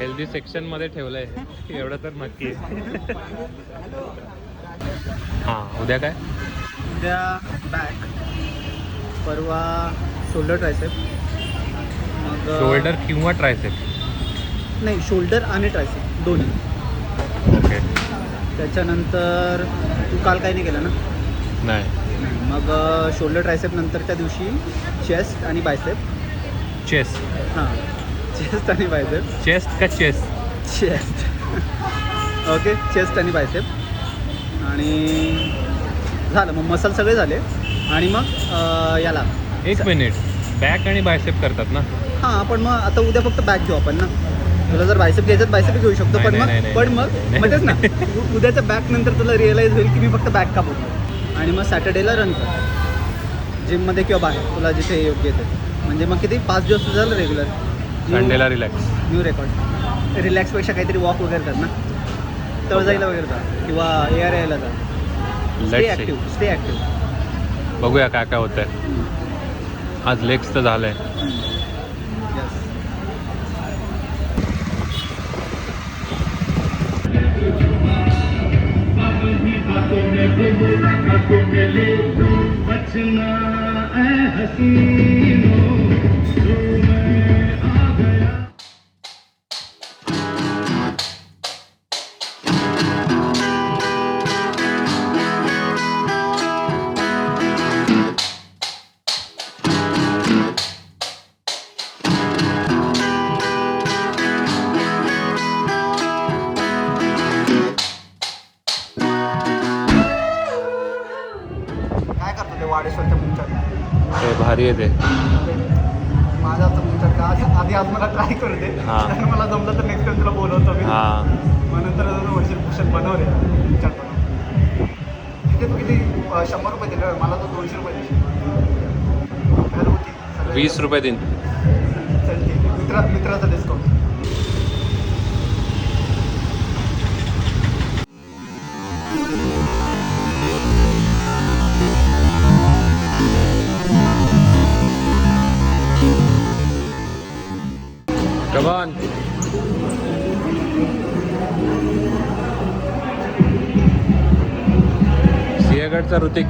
Healthy section मध्ये ठेवलंय एवढं तर नक्की. हा उद्या काय? उद्या बॅक, परवा शोल्डर ट्रायसेप, मग शोल्डर किंवा ट्रायसेप? नाही, शोल्डर आणि ट्रायसेप दोन्ही. ओके. त्याच्यानंतर तू काल काही नाही केलं ना? नाही. मग शोल्डर ट्रायसेप नंतरच्या दिवशी चेस्ट आणि बायसेप. चेस्ट? हां, चेस्ट आणि बायसेप. चेस्ट का चेस्ट? चेस्ट. ओके, चेस्ट आणि बायसेप. आणि झालं, मग मसल सगळे झाले. आणि मग याला एक मिनिट, बॅक आणि बायसेप करतात ना? हां, पण मग आता उद्या फक्त बॅक घेऊ आपण ना. तुला जर बायसेप घ्यायचं बायसेप घेऊ शकतो. पण मग तेच ना, उद्याच्या बॅक नंतर तुला रिअलाईज होईल की मी फक्त बॅक का बोलतो. आणि मग सॅटर्डेला रन कर जिममध्ये किंवा बाहेर, तुला जिथे योग्य येते. म्हणजे मग किती 5 दिवस झालं रेग्युलर. संडेला रिलॅक्स. New record. रिलॅक्सपेक्षा काहीतरी वॉक वगैरे कर ना, तळजाईला वगैरे जा किंवा ARIला जा. Stay active. बघूया काय काय होतंय. आज लेग्स तर झालंय. काय करतो ते वाडेश्वरच्या मुंचात? ते भारी आहे ते. माझा आता मुंचात आधी आज मला ट्राय करू दे. आणि मला जमलं तर नेक्स्ट टाइम तुला बोलवतो मी. मग नंतर वडशीर पुषण बनव रे मुंचात बनव. तिथे तू किती 100 रुपये दिले, मला तो 200 रुपये देशील घरगुती. 20 रुपये दिन. चल ठीक आहे, मित्राचा डिस्काउंट. Come on. सिंहगडचा ऋतिक.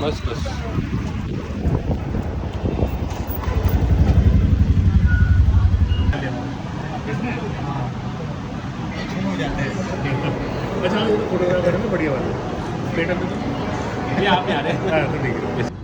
बस बस. अच्छा, फोटोग्राफ बढ़िया वाला। पेट आप आ रहे हैं।